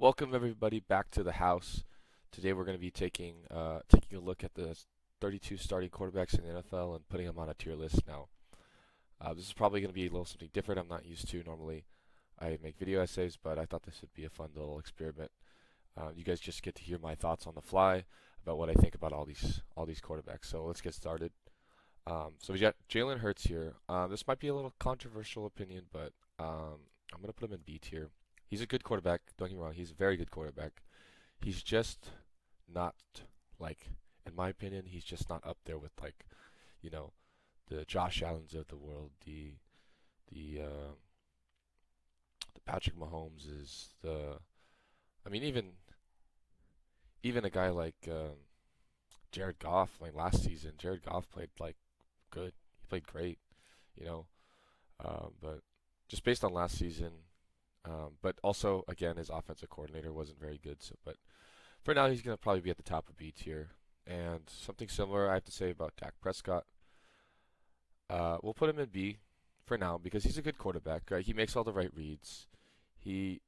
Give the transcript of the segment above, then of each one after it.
Welcome everybody back to the house. Today we're going to be taking a look at the 32 starting quarterbacks in the NFL and putting them on a tier list now. This is probably going to be a little something different. I'm not used to. Normally, I make video essays, but I thought this would be a fun little experiment. You guys just get to hear my thoughts on the fly about what I think about all these quarterbacks. So let's get started. So we got Jalen Hurts here. This might be a little controversial opinion, but I'm going to put him in B tier. He's a good quarterback. Don't get me wrong. He's a very good quarterback. He's just not like, in my opinion, he's just not up there with like, you know, the Josh Allens of the world, the the Patrick Mahomes is the. I mean, even a guy like Jared Goff, like last season, Jared Goff played like good. He played great, you know. But just based on last season, but also again, his offensive coordinator wasn't very good. So, but for now, he's gonna probably be at the top of B tier. And something similar I have to say about Dak Prescott. We'll put him in B for now because he's a good quarterback. Right? He makes all the right reads. He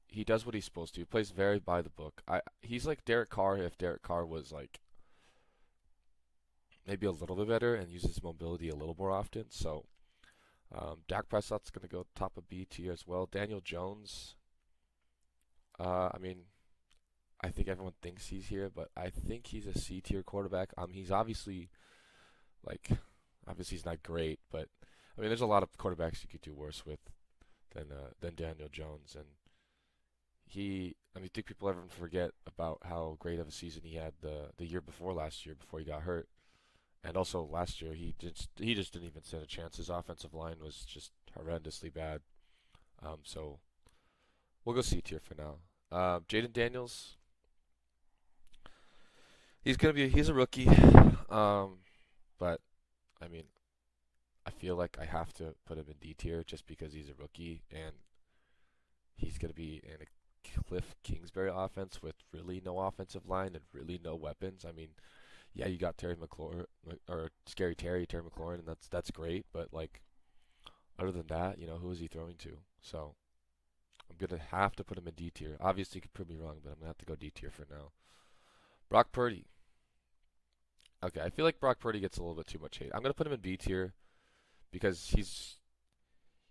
he does what he's supposed to. He plays very by the book. He's like Derek Carr if Derek Carr was like maybe a little bit better and uses mobility a little more often. So Dak Prescott's gonna go top of B tier as well. Daniel Jones. I mean, I think everyone thinks he's here, but I think he's a C tier quarterback. He's like obviously he's not great, but I mean, there's a lot of quarterbacks you could do worse with than Daniel Jones, and I mean, think people ever forget about how great of a season he had the year before last year before he got hurt, and also last year he just didn't even stand a chance. His offensive line was just horrendously bad. So we'll go C tier for now. Jaden Daniels, he's a rookie, but I mean, I feel like I have to put him in D tier just because he's a rookie and he's gonna be in a Cliff Kingsbury offense with really no offensive line and really no weapons. I mean, yeah, you got Terry McLaurin or Terry McLaurin, and that's great, but like other than that, who is he throwing to? So I'm gonna have to put him in D tier. Obviously, you could prove me wrong, but I'm gonna have to go D tier for now. Brock Purdy. Okay, I feel like Brock Purdy gets a little bit too much hate. I'm gonna put him in B tier because he's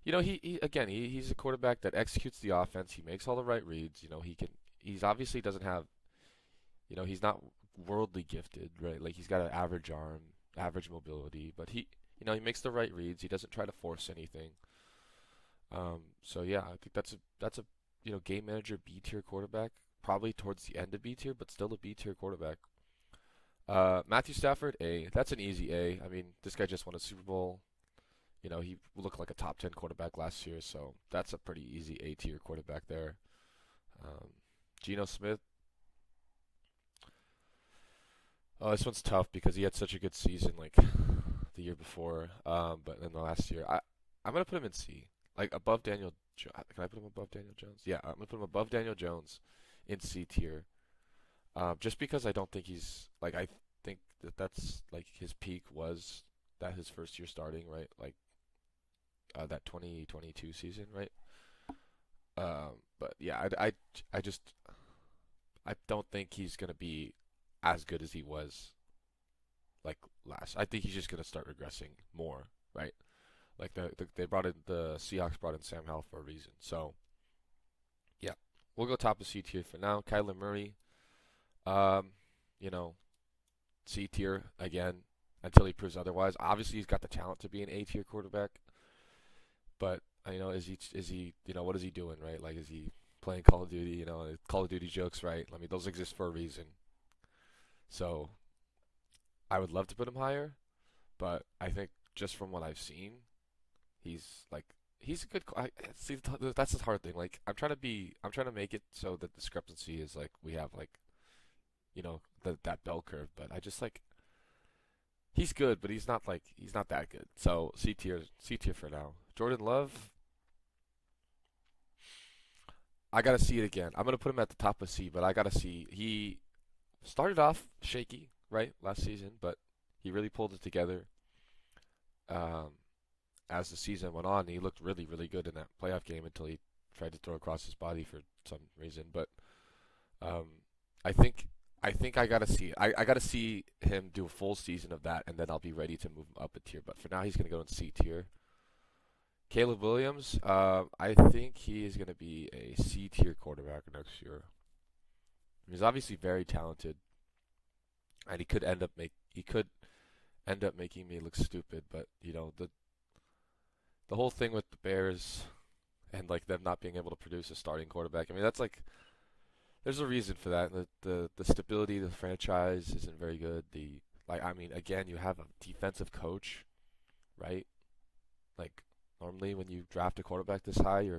a quarterback that executes the offense. He makes all the right reads. He's obviously doesn't have, he's not worldly gifted, right? Like he's got an average arm, average mobility, but he makes the right reads. He doesn't try to force anything. So yeah, I think that's a game manager B tier quarterback, probably towards the end of B tier, but still a B tier quarterback. Matthew Stafford, A. That's an easy A. I mean, this guy just won a Super Bowl. He looked like a top 10 quarterback last year, so that's a pretty easy A tier quarterback there. Um, Geno Smith. Oh, this one's tough because he had such a good season like the year before, but then the last year, I'm gonna put him in C, like above Daniel. Can I put him above Daniel Jones? Yeah, I'm gonna put him above Daniel Jones in C tier. Just because I don't think I think that's like his peak was that his first year starting, right? Like that 2022 season, right? But yeah, I just I don't think he's gonna be as good as he was like last. I think he's just gonna start regressing more, right? Like the Seahawks brought in Sam Howell for a reason. So yeah, we'll go top of C tier for now. Kyler Murray, um, you know, C tier again until he proves otherwise. Obviously, he's got the talent to be an A tier quarterback, but is he what is he doing, right? Like is he playing Call of Duty? Call of Duty jokes, right? I mean, those exist for a reason. So I would love to put him higher, but I think just from what I've seen, he's like he's a good. See, that's the hard thing. Like I'm trying to make it so the discrepancy is like we have like that bell curve, but I just like he's good, but he's not that good. So C tier for now. Jordan Love, I gotta see it again. I'm gonna put him at the top of C, but I gotta see. He started off shaky, right, last season, but he really pulled it together. Um, as the season went on, he looked really, really good in that playoff game until he tried to throw across his body for some reason. But Um, I think I gotta see I gotta see him do a full season of that, and then I'll be ready to move him up a tier. But for now, he's gonna go in C tier. Caleb Williams, I think he is gonna be a C tier quarterback next year. He's obviously very talented, and he could end up making me look stupid. But the whole thing with the Bears and like them not being able to produce a starting quarterback. I mean, that's like there's a reason for that. The stability of the franchise isn't very good. I mean, again, you have a defensive coach, right? Like normally when you draft a quarterback this high,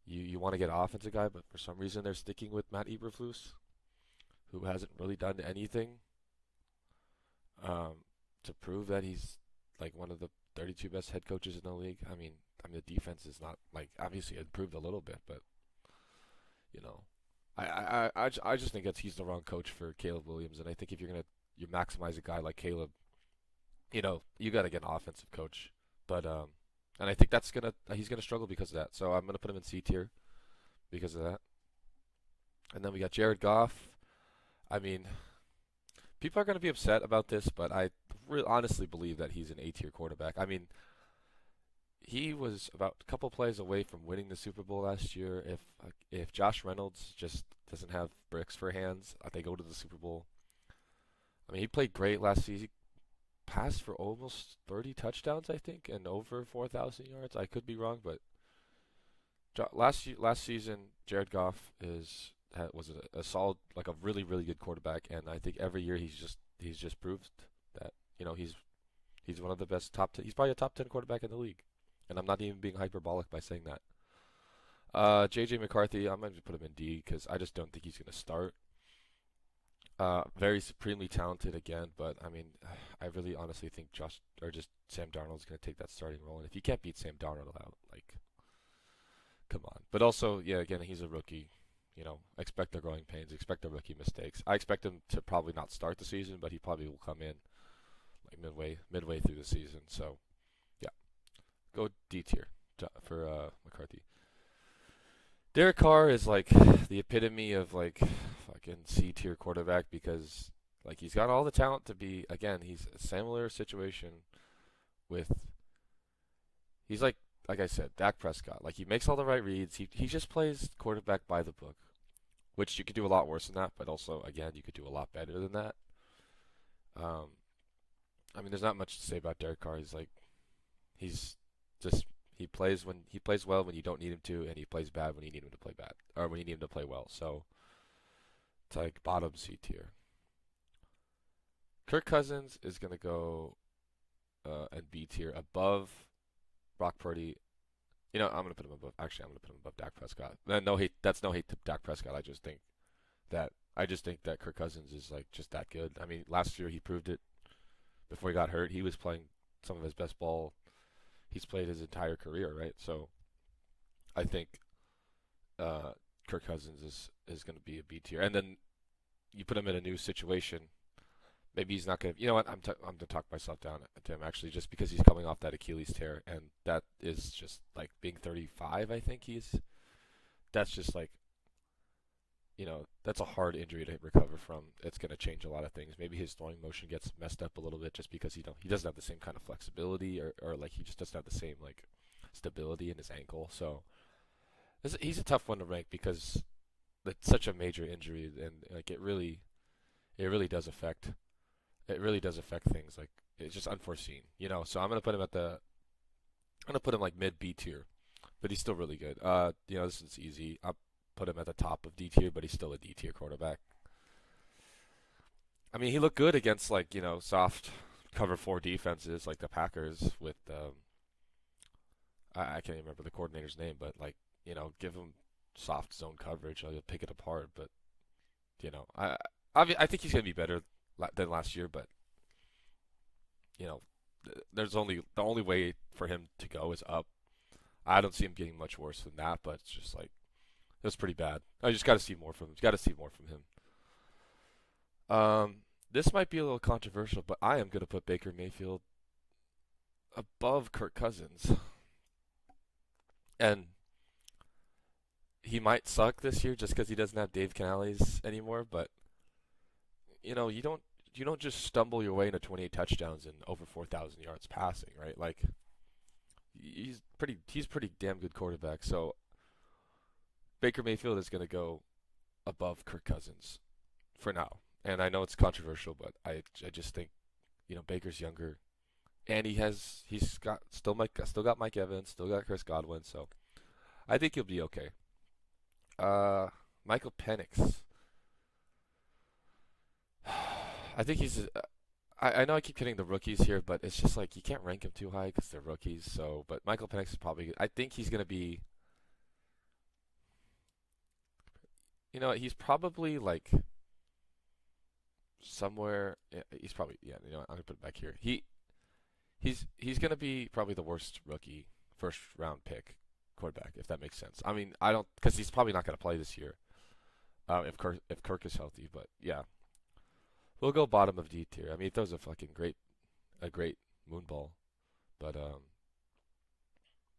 you want to get an offensive guy, but for some reason they're sticking with Matt Eberflus, who hasn't really done anything um, to prove that he's like one of the 32 best head coaches in the league. I mean the defense is not like obviously improved a little bit, but you know, I just think that he's the wrong coach for Caleb Williams, and I think if you maximize a guy like Caleb, you got to get an offensive coach, but and I think he's gonna struggle because of that. So I'm gonna put him in C tier because of that. And then we got Jared Goff. I mean, people are gonna be upset about this, but I honestly believe that he's an A tier quarterback. I mean, he was about a couple plays away from winning the Super Bowl last year. If Josh Reynolds just doesn't have bricks for hands, they go to the Super Bowl. I mean, he played great last season. He passed for almost 30 touchdowns, I think, and over 4,000 yards. I could be wrong, but last season, Jared Goff was a solid, like a really really good quarterback, and I think every year he's just proved that he's one of the best top 10. He's probably a top 10 quarterback in the league, and I'm not even being hyperbolic by saying that. JJ McCarthy, I'm going to put him in D because I just don't think he's going to start. Very supremely talented again, but I mean, I really honestly think Sam Darnold's going to take that starting role. And if you can't beat Sam Darnold out, like, come on. But also, yeah, again, he's a rookie. Expect the growing pains, expect the rookie mistakes. I expect him to probably not start the season, but he probably will come in like midway through the season. So, yeah, go D tier for McCarthy. Derek Carr is like the epitome of like fucking C tier quarterback because like he's got all the talent to be again, he's a similar situation with he's like I said, Dak Prescott. Like he makes all the right reads. He just plays quarterback by the book, which you could do a lot worse than that, but also again, you could do a lot better than that. Um I mean there's not much to say about Derek Carr. He's just he plays well when you don't need him to, and he plays bad when you need him to play bad or when you need him to play well. So it's like bottom C tier. Kirk Cousins is gonna go and B tier above Brock Purdy. I'm gonna put him above. Actually, I'm gonna put him above Dak Prescott. No hate. That's no hate to Dak Prescott. I just think that Kirk Cousins is like just that good. I mean, last year he proved it. Before he got hurt, he was playing some of his best ball he's played his entire career, right? So I think uh, Kirk Cousins is going to be a B tier, and then you put him in a new situation. Maybe he's not going to. You know what? I'm going to talk myself down to him actually, just because he's coming off that Achilles tear, and that is just like being 35. I think that's just like that's a hard injury to recover from. It's going to change a lot of things. Maybe his throwing motion gets messed up a little bit just because he doesn't have the same kind of flexibility or like he just doesn't have the same like stability in his ankle. So he's a tough one to rank because it's such a major injury and like it really does affect things. Like it's just unforeseen, So I'm gonna put him like mid B tier, but he's still really good. This is easy. I'll put him at the top of D tier, but he's still a D tier quarterback. I mean, he looked good against like soft cover four defenses like the Packers with I can't even remember the coordinator's name, but like give him soft zone coverage, he'll pick it apart. But you know, I think he's gonna be better than last year, but you know, there's only the only way for him to go is up. I don't see him getting much worse than that, but it's just like it was pretty bad. I just got to see more from him. Got to see more from him. This might be a little controversial, but I am gonna put Baker Mayfield above Kirk Cousins, and he might suck this year just because he doesn't have Dave Canales anymore. But you don't just stumble your way into 28 touchdowns and over 4,000 yards passing, right? Like he's pretty damn good quarterback. So Baker Mayfield is going to go above Kirk Cousins for now. And I know it's controversial, but I just think Baker's younger, and he's got still got Mike Evans, still got Chris Godwin, so I think he'll be okay. Uh, Michael Penix, I think I know I keep getting the rookies here, but it's just like you can't rank him too high because they're rookies. So, but Michael Penix is probably. I think he's gonna be. He's probably like somewhere. Yeah, he's probably yeah. I'm gonna put it back here. He's gonna be probably the worst rookie first round pick quarterback, if that makes sense. I mean, I don't because he's probably not gonna play this year. If Kirk is healthy, but yeah, we'll go bottom of D tier. I mean, he throws a great moon ball, but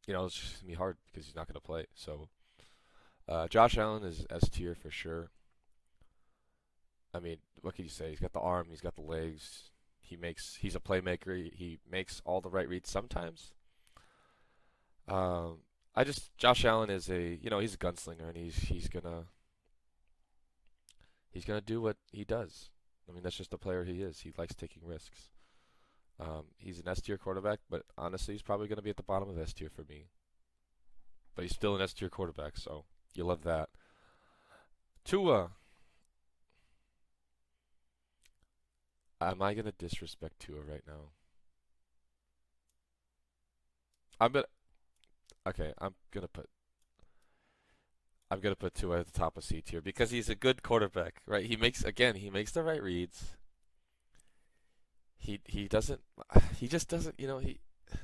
it's just gonna be hard because he's not gonna play. So, Josh Allen is S tier for sure. I mean, what can you say? He's got the arm, he's got the legs. He's a playmaker. He makes all the right reads sometimes. Um, Josh Allen is he's a gunslinger, and he's gonna do what he does. I mean, that's just the player he is. He likes taking risks. He's an S tier quarterback, but honestly, he's probably gonna be at the bottom of S tier for me. But he's still an S tier quarterback, so you love that. Tua, am I gonna disrespect Tua right now? I'm gonna okay. I'm gonna put Tua at the top of C tier because he's a good quarterback, right? He makes the right reads. He doesn't he just doesn't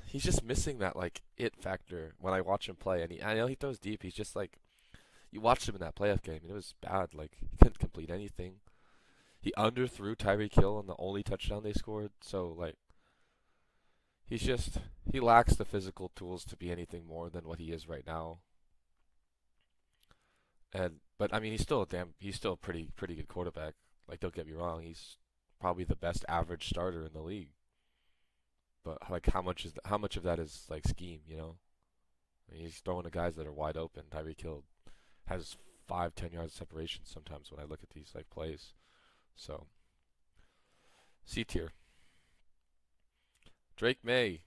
he's just missing that like it factor when I watch him play, and I know he throws deep. He's just like you watched him in that playoff game and it was bad. Like he couldn't complete anything. He underthrew Tyreek Hill on the only touchdown they scored. So like he lacks the physical tools to be anything more than what he is right now. And but I mean he's still a pretty good quarterback. Like don't get me wrong, he's probably the best average starter in the league. But like how much of that is like scheme, you know? I mean, he's throwing to guys that are wide open. Tyreek Hill has 5, 10 yards of separation sometimes when I look at these like plays. So C tier. Drake May.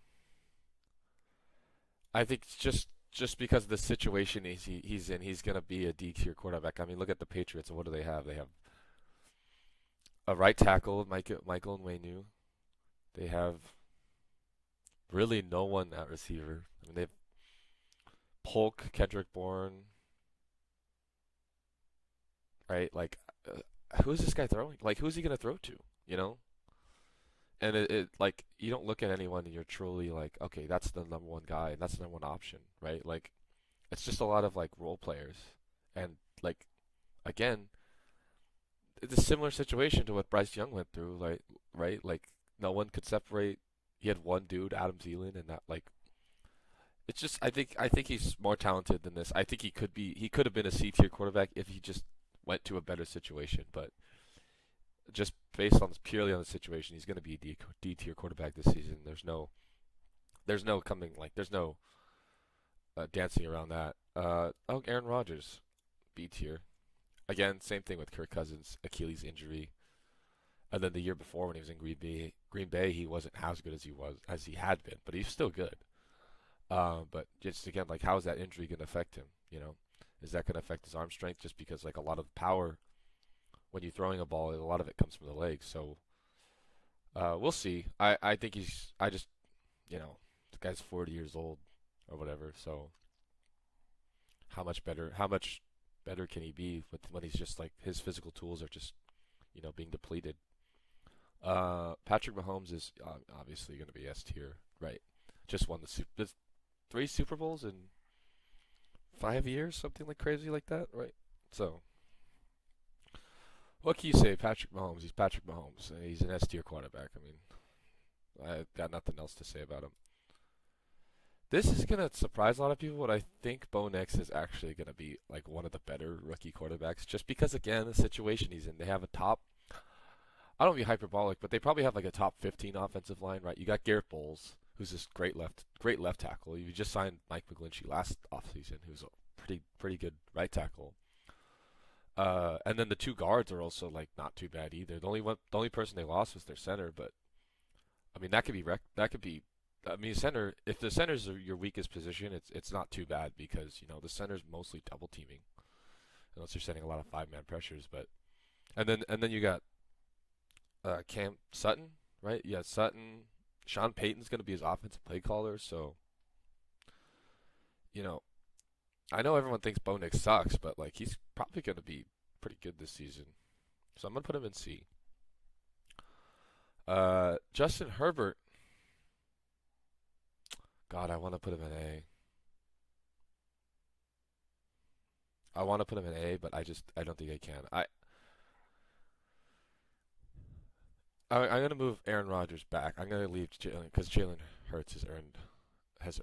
I think just because of the situation he's in, he's gonna be a D tier quarterback. I mean, look at the Patriots and what do they have? They have a right tackle, Michael Nwenu. They have really no one at receiver. I mean, they have Polk, Kendrick Bourne, right? Like, who's this guy throwing? Like, who's he gonna throw to? You know? And like you don't look at anyone and you're truly like, okay, that's the number one guy and that's the number one option, right? Like, it's just a lot of like role players, and like again, it's a similar situation to what Bryce Young went through, like right? Like no one could separate. He had one dude, Adam Thielen, and that like it's just I think he's more talented than this. I think he could have been a C tier quarterback if he just went to a better situation, but just based on purely on the situation, he's going to be a D tier quarterback this season. There's no dancing around that. Aaron Rodgers, B tier. Again, same thing with Kirk Cousins, Achilles injury, and then the year before when he was in Green Bay, he wasn't as good as he had been, but he's still good. But just again, like how is that injury going to affect him? Is that going to affect his arm strength? Just because like a lot of power when you're throwing a ball, a lot of it comes from the legs. So we'll see. I think I just the guy's 40 years old or whatever. So how much better can he be when he's just like his physical tools are just being depleted. Patrick Mahomes is obviously going to be S tier, right? Just won the 3 Super Bowls in 5 years, something like crazy like that, right? So what can you say? Patrick Mahomes. He's Patrick Mahomes. He's an S tier quarterback. I mean, I got nothing else to say about him. This is gonna surprise a lot of people, but I think Bo Nix is actually gonna be like one of the better rookie quarterbacks, just because again the situation he's in. They have a top. I don't want to be hyperbolic, but they probably have like a top 15 offensive line, right? You got Garrett Bowles, who's this great left tackle. You just signed Mike McGlinchey last offseason, who's a pretty good right tackle. And then the two guards are also like not too bad either. The only person they lost was their center, but I mean that could be. I mean, center. If the center's your weakest position, it's not too bad because the center's mostly double teaming unless you're setting a lot of 5-man pressures. But and then you got Cam Sutton, right? Yeah, Sutton. Sean Payton's going to be his offensive play caller, so you know I know everyone thinks Bo Nix sucks, but like he's probably going to be pretty good this season. So I'm going to put him in C. Justin Herbert. God, I want to put him in A. I want to put him in A, but I don't think I can. I'm gonna move Aaron Rodgers back. I'm gonna leave Jalen because Jalen Hurts has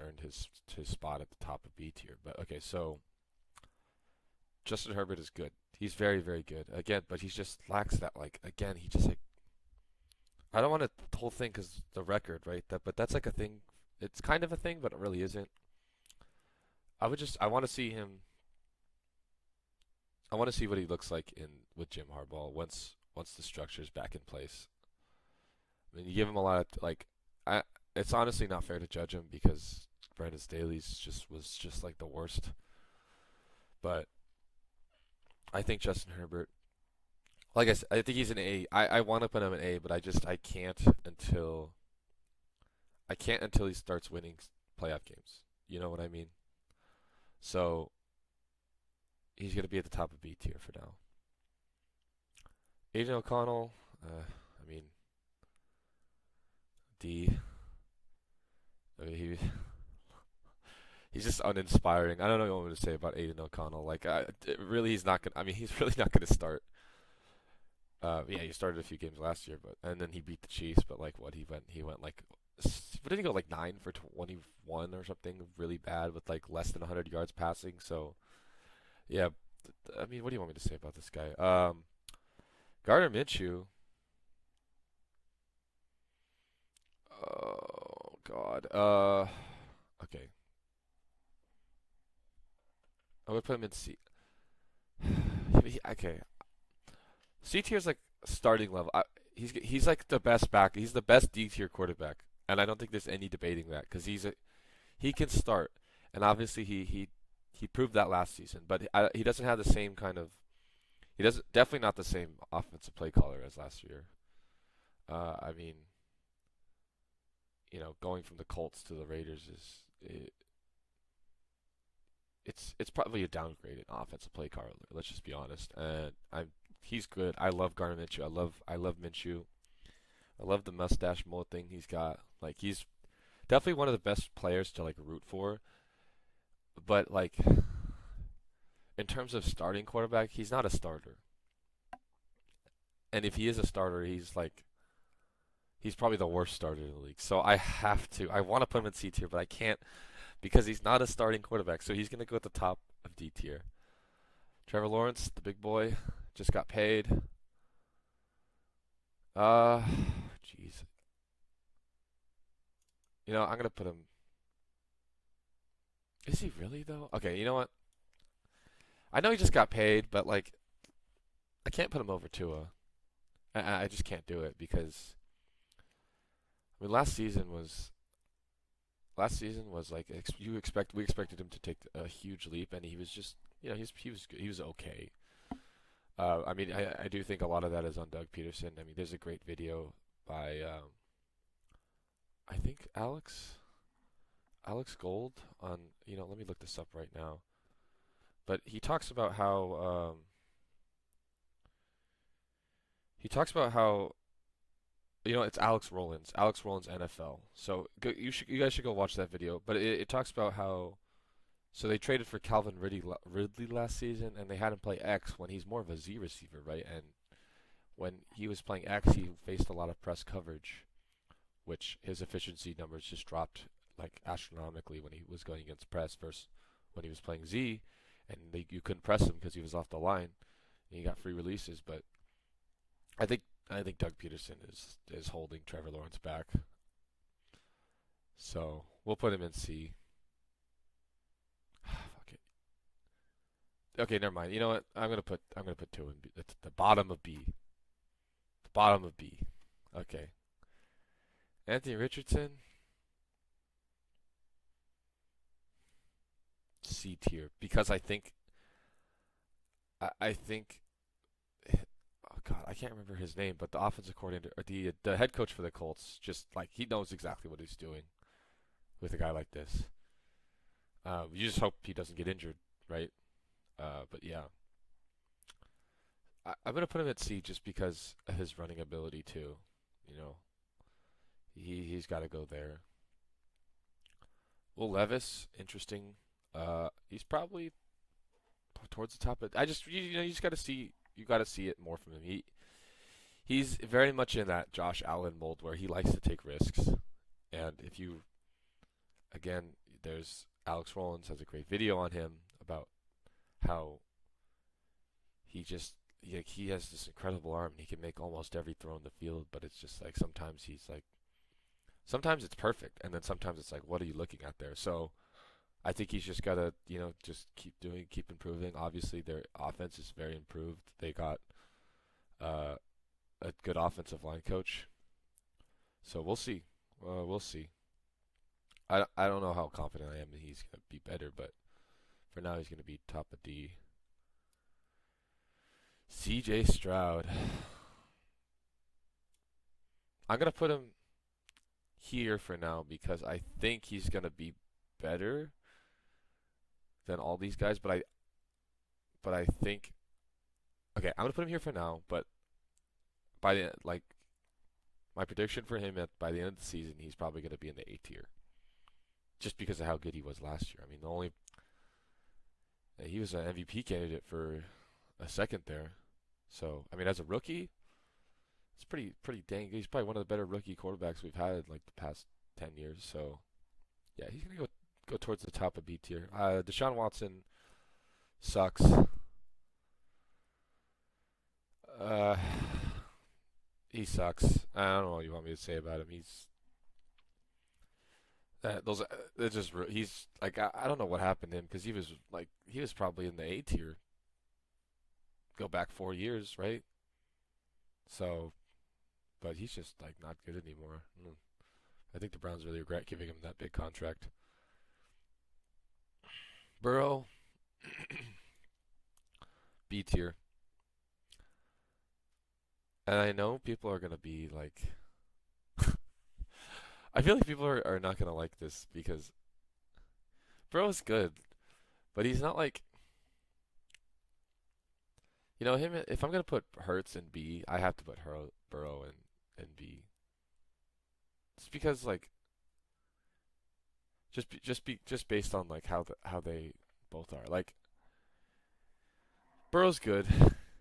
earned his spot at the top of B tier. But okay, so Justin Herbert is good. He's very very good again, but he just lacks that like again. He just like I don't want to the whole thing because the record right but that's like a thing. It's kind of a thing, but it really isn't. I want to see him. I want to see what he looks like in with Jim Harbaugh once the structure's back in place. I mean, you give him a lot of like, I. It's honestly not fair to judge him because Brandon Staley's was just like the worst. But I think Justin Herbert, like I said, I think he's an A. I want to put him an A, but until I can't until he starts winning playoff games. You know what I mean? So he's gonna be at the top of B tier for now. Aiden O'Connell, I mean D. I mean, he's just uninspiring. I don't know what I'm going to say about Aiden O'Connell. Like, really, he's not gonna. I mean, he's really not going to start. Yeah, he started a few games last year, but and then he beat the Chiefs. But like, what he went like, what did he go like 9 for 21 or something? Really bad with like less than 100 yards passing. So yeah, I mean, what do you want me to say about this guy? Gardner Minshew. Oh God. Okay. I'm gonna put him in C. Okay, C tier is like starting level. He's like the best back. He's the best D tier quarterback, and I don't think there's any debating that because he can start, and obviously he proved that last season. But he doesn't have the same kind of he doesn't definitely not the same offensive play caller as last year. I mean, going from the Colts to the Raiders it's probably a downgraded offensive play caller. Let's just be honest. And he's good. I love Gardner Minshew. I love Minshew. I love the mustache mullet thing he's got. Like he's definitely one of the best players to like root for. But like in terms of starting quarterback, he's not a starter. And if he is a starter, he's probably the worst starter in the league. So I want to put him in C tier, but I can't because he's not a starting quarterback. So he's gonna go at the top of D tier. Trevor Lawrence, the big boy, just got paid. Jeez. I'm gonna put him. Is he really though? Okay, you know what? I know he just got paid, but like, I can't put him over Tua. I just can't do it because I mean last season was like we expected him to take a huge leap, and he was just he was okay. I mean, I do think a lot of that is on Doug Peterson. I mean, there's a great video by I think Alex Gold on let me look this up right now. But he talks about how it's Alex Rollins NFL. So you guys should go watch that video. But it talks about how so they traded for Calvin Ridley last season, and they had him play X when he's more of a Z receiver, right? And when he was playing X, he faced a lot of press coverage, which his efficiency numbers just dropped like astronomically when he was going against press versus when he was playing Z, and you couldn't press him because he was off the line. And he got free releases, but I think I think Doug Peterson is holding Trevor Lawrence back. So we'll put him in C. Fuck it. Okay, never mind. You know what? I'm gonna put two in B. It's the bottom of B. The bottom of B. Okay. Anthony Richardson, C tier because I think oh God, I can't remember his name, but the offensive coordinator or the head coach for the Colts just like he knows exactly what he's doing with a guy like this. You just hope he doesn't get injured, right? But yeah, I'm gonna put him at C just because of his running ability too. You know, he's got to go there. Will Levis, interesting. He's probably towards the top of. I just you know you just got to see you got to see it more from him. He's very much in that Josh Allen mold where he likes to take risks. And if you again, there's Alex Rollins has a great video on him about how he has this incredible arm and he can make almost every throw in the field, but it's just like sometimes it's perfect and then sometimes it's like what are you looking at there? So I think he's just gotta, just keep improving. Obviously their offense is very improved. They got uh, a good offensive line coach. So we'll see. We'll see. I don't know how confident I am that he's gonna be better, but for now he's gonna be top of D. CJ Stroud. I'm gonna put him here for now because I think he's gonna be better than all these guys. But I think okay, I'm gonna put him here for now. But by the like my prediction for him by the end of the season, he's probably gonna be in the A tier, just because of how good he was last year. I mean, he was an MVP candidate for a second there. So I mean, as a rookie, it's pretty dang good. He's probably one of the better rookie quarterbacks we've had in like the past 10 years. So yeah, he's gonna go towards the top of B tier. Deshaun Watson sucks. Uh, he sucks. I don't know what you want me to say about him. He's like I don't know what happened to him because he was probably in the A tier. Go back 4 years, right? So, but he's just like not good anymore. I think the Browns really regret giving him that big contract. Burrow, B tier. And I know people are gonna be like, I feel like people are not gonna like this because Burrow's good, but he's not like, him. If I'm gonna put Hurts in B, I have to put Burrow in B. It's because like just based on like how they both are. Like Burrow's good,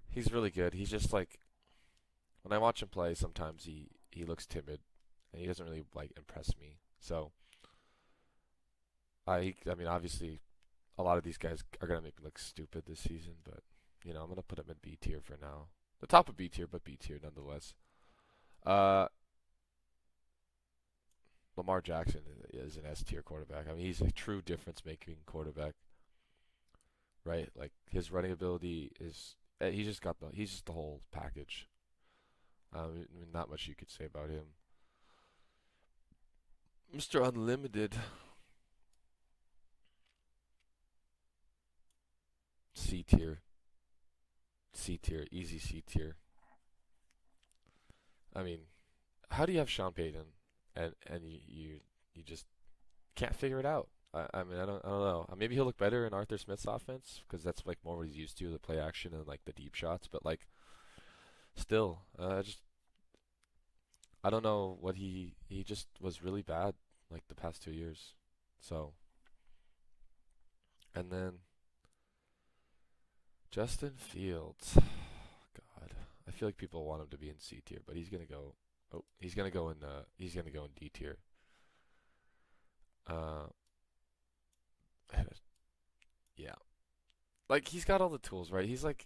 he's really good. He's just like when I watch him play, sometimes he looks timid and he doesn't really like impress me. So I mean obviously a lot of these guys are gonna make me look stupid this season, but I'm gonna put him in B tier for now. The top of B tier, but B tier nonetheless. Uh, Lamar Jackson is an S tier quarterback. I mean, he's a true difference making quarterback, right? Like his running ability is he's just the whole package. I mean, not much you could say about him. Mr. Unlimited, C tier, C tier, easy C tier. I mean, how do you have Sean Payton and you just can't figure it out? I mean, I don't know. Maybe he'll look better in Arthur Smith's offense because that's like more what he's used to, the play action and like the deep shots. But like, still, I don't know what he just was really bad like the past 2 years. So and then Justin Fields, God, I feel like people want him to be in C tier, but he's gonna go. Oh, he's gonna go in D tier. Uh, yeah, like he's got all the tools, right? He's like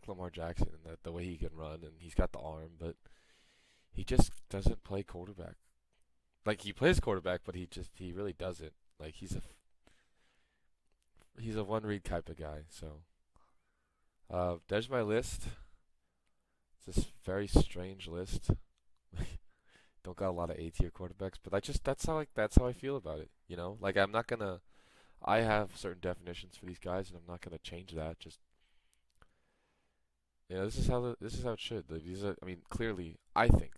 Lamar Jackson in that the way he can run and he's got the arm, but he just doesn't play quarterback. Like he plays quarterback, but he really doesn't. Like he's a one read type of guy. So there's my list. It's this very strange list. Don't got a lot of A tier quarterbacks, but that's how I feel about it. You know, like I'm not gonna. I have certain definitions for these guys, and I'm not gonna change that. Just this is how it should. Like, these are, I mean, clearly, I think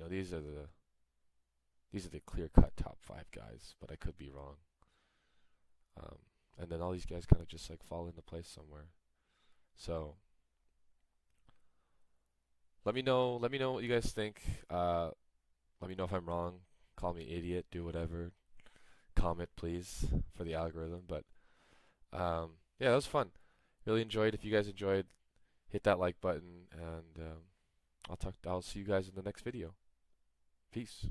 these are the clear cut top five guys, but I could be wrong. Um, and then all these guys kind of just like fall into place somewhere. So let me know what you guys think. Let me know if I'm wrong. Call me idiot. Do whatever. Comment please for the algorithm. But yeah, that was fun. Really enjoyed. If you guys enjoyed, hit that like button, and I'll see you guys in the next video. Peace.